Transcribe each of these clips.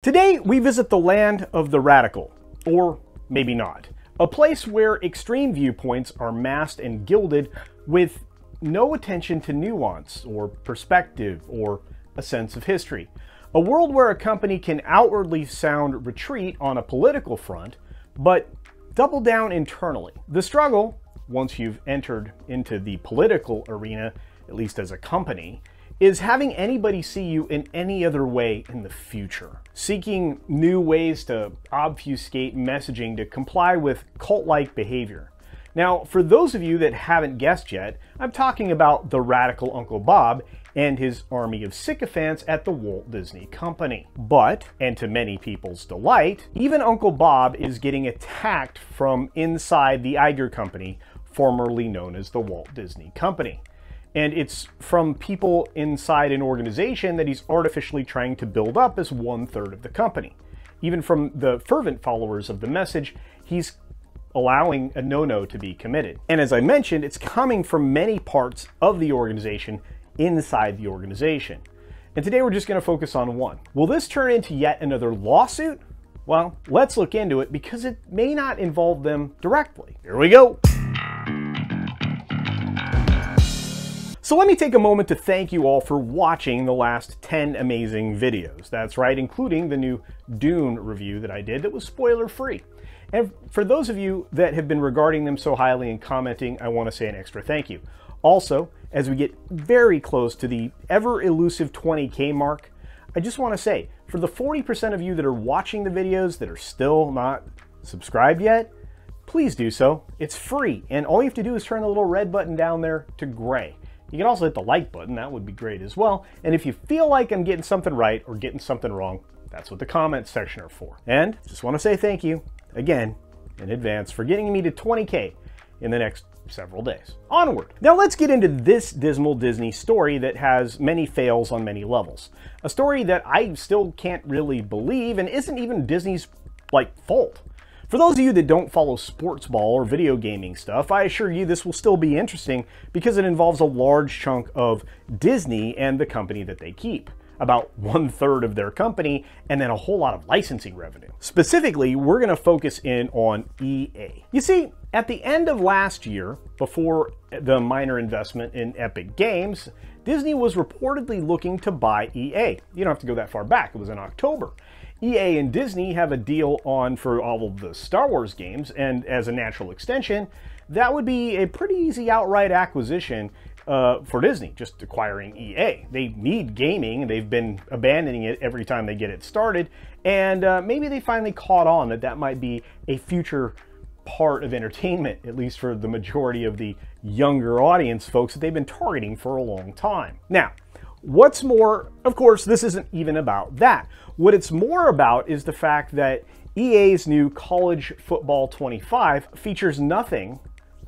Today, we visit the land of the radical, or maybe not. A place where extreme viewpoints are masked and gilded with no attention to nuance or perspective or a sense of history. A world where a company can outwardly sound retreat on a political front, but double down internally. The struggle, once you've entered into the political arena, at least as a company, is having anybody see you in any other way in the future. Seeking new ways to obfuscate messaging to comply with cult-like behavior. Now, for those of you that haven't guessed yet, I'm talking about the radical Uncle Bob and his army of sycophants at the Walt Disney Company. But, and to many people's delight, even Uncle Bob is getting attacked from inside the Iger Company, formerly known as the Walt Disney Company. And it's from people inside an organization that he's artificially trying to build up as 1/3 of the company. Even from the fervent followers of the message, he's allowing a no-no to be committed. And as I mentioned, it's coming from many parts of the organization inside the organization. And today we're just going to focus on one. Will this turn into yet another lawsuit? Well, let's look into it because it may not involve them directly. Here we go. So let me take a moment to thank you all for watching the last 10 amazing videos. That's right, including the new Dune review that I did that was spoiler-free. And for those of you that have been regarding them so highly and commenting, I want to say an extra thank you. Also, as we get very close to the ever-elusive 20K mark, I just want to say, for the 40% of you that are watching the videos that are still not subscribed yet, please do so. It's free, and all you have to do is turn the little red button down there to gray. You can also hit the like button, that would be great as well. And if you feel like I'm getting something right or getting something wrong, that's what the comments section are for. And just want to say thank you, again, in advance for getting me to 20K in the next several days. Onward. Now let's get into this dismal Disney story that has many fails on many levels. A story that I still can't really believe and isn't even Disney's, fault. For those of you that don't follow sports ball or video gaming stuff, I assure you this will still be interesting because it involves a large chunk of Disney and the company that they keep. About 1/3 of their company, and then a whole lot of licensing revenue. Specifically, we're going to focus in on EA. You see, at the end of last year, before the minor investment in Epic Games, Disney was reportedly looking to buy EA. You don't have to go that far back, it was in October. EA and Disney have a deal on for all of the Star Wars games, and as a natural extension, that would be a pretty easy outright acquisition for Disney, just acquiring EA. They need gaming, they've been abandoning it every time they get it started, and maybe they finally caught on that that might be a future part of entertainment, at least for the majority of the younger audience folks that they've been targeting for a long time. Now, what's more, of course, this isn't even about that. What it's more about is the fact that EA's new College Football 25 features nothing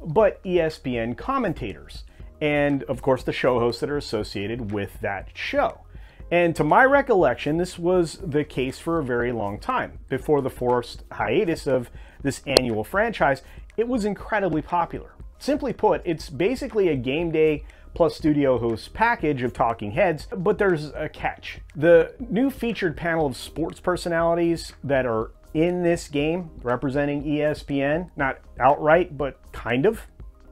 but ESPN commentators, and of course the show hosts that are associated with that show. And to my recollection, this was the case for a very long time. Before the forced hiatus of this annual franchise, it was incredibly popular. Simply put, it's basically a game day plus studio host package of talking heads, but there's a catch. The new featured panel of sports personalities that are in this game representing ESPN, not outright, but kind of,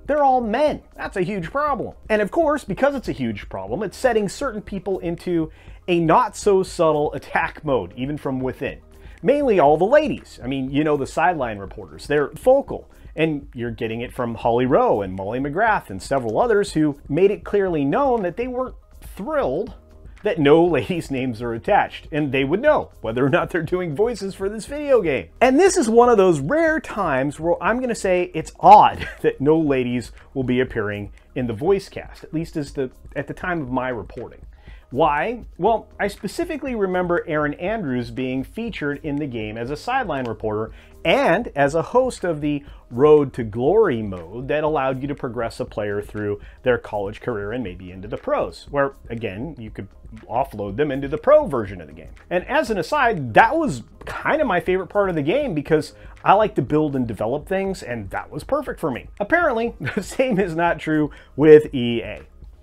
they're all men. That's a huge problem. And of course, because it's a huge problem, it's setting certain people into a not so subtle attack mode, even from within. Mainly all the ladies. I mean, you know, the sideline reporters, they're vocal. And you're getting it from Holly Rowe and Molly McGrath and several others who made it clearly known that they weren't thrilled that no ladies' names are attached. And they would know whether or not they're doing voices for this video game. And this is one of those rare times where I'm going to say it's odd that no ladies will be appearing in the voice cast, at least at the time of my reporting. Why? Well, I specifically remember Aaron Andrews being featured in the game as a sideline reporter and as a host of the Road to Glory mode that allowed you to progress a player through their college career and maybe into the pros, where, again, you could offload them into the pro version of the game. And as an aside, that was kind of my favorite part of the game because I like to build and develop things, and that was perfect for me. Apparently, the same is not true with EA.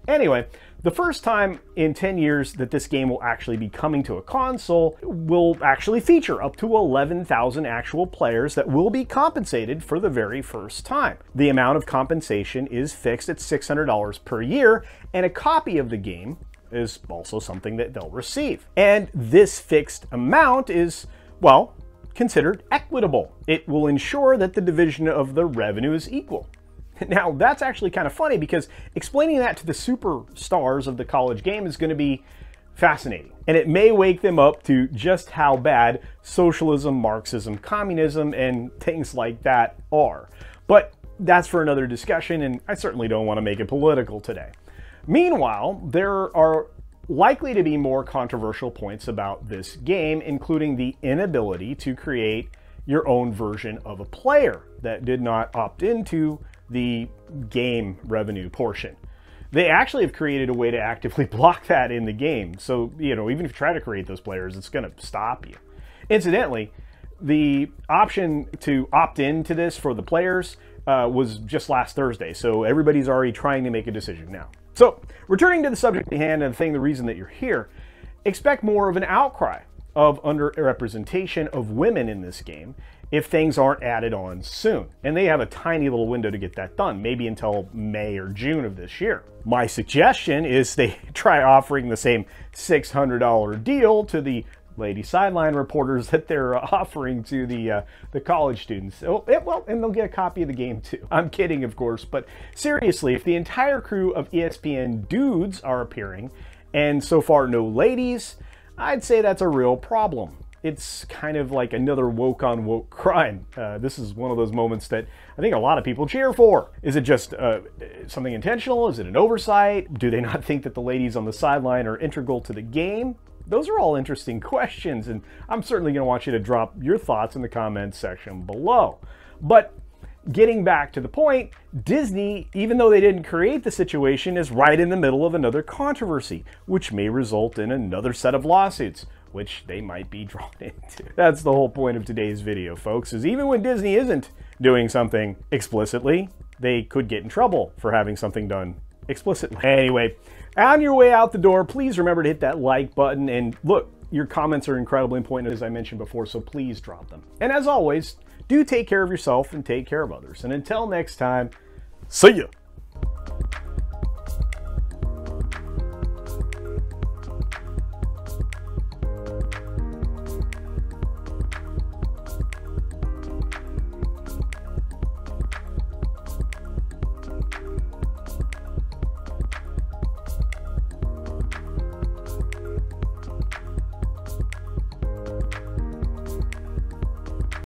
Anyway, The first time in 10 years that this game will actually be coming to a console will actually feature up to 11,000 actual players that will be compensated for the very first time. The amount of compensation is fixed at $600 per year, and a copy of the game is also something that they'll receive. And this fixed amount is, well, considered equitable. It will ensure that the division of the revenue is equal. Now, that's actually kind of funny because explaining that to the superstars of the college game is going to be fascinating. And it may wake them up to just how bad socialism, Marxism, communism, and things like that are. But that's for another discussion, and I certainly don't want to make it political today. Meanwhile, there are likely to be more controversial points about this game, including the inability to create your own version of a player that did not opt into the game revenue portion. They actually have created a way to actively block that in the game. So, even if you try to create those players, it's going to stop you. Incidentally, the option to opt into this for the players was just last Thursday. So everybody's already trying to make a decision now. So, returning to the subject at hand and the reason that you're here, expect more of an outcry of underrepresentation of women in this game if things aren't added on soon. And they have a tiny little window to get that done, maybe until May or June of this year. My suggestion is they try offering the same $600 deal to the lady sideline reporters that they're offering to the college students. Well, and they'll get a copy of the game too. I'm kidding, of course, but seriously, if the entire crew of ESPN dudes are appearing, and so far no ladies, I'd say that's a real problem. It's kind of like another woke on woke crime. This is one of those moments that I think a lot of people cheer for. Is it just something intentional? Is it an oversight? Do they not think that the ladies on the sideline are integral to the game? Those are all interesting questions, and I'm certainly going to want you to drop your thoughts in the comments section below. But getting back to the point, Disney, even though they didn't create the situation, is right in the middle of another controversy, which may result in another set of lawsuits, which they might be drawn into. That's the whole point of today's video, folks, is even when Disney isn't doing something explicitly, they could get in trouble for having something done explicitly. Anyway, on your way out the door, please remember to hit that like button, and look, your comments are incredibly important, as I mentioned before, so please drop them. And as always, do take care of yourself and take care of others. And until next time, see ya!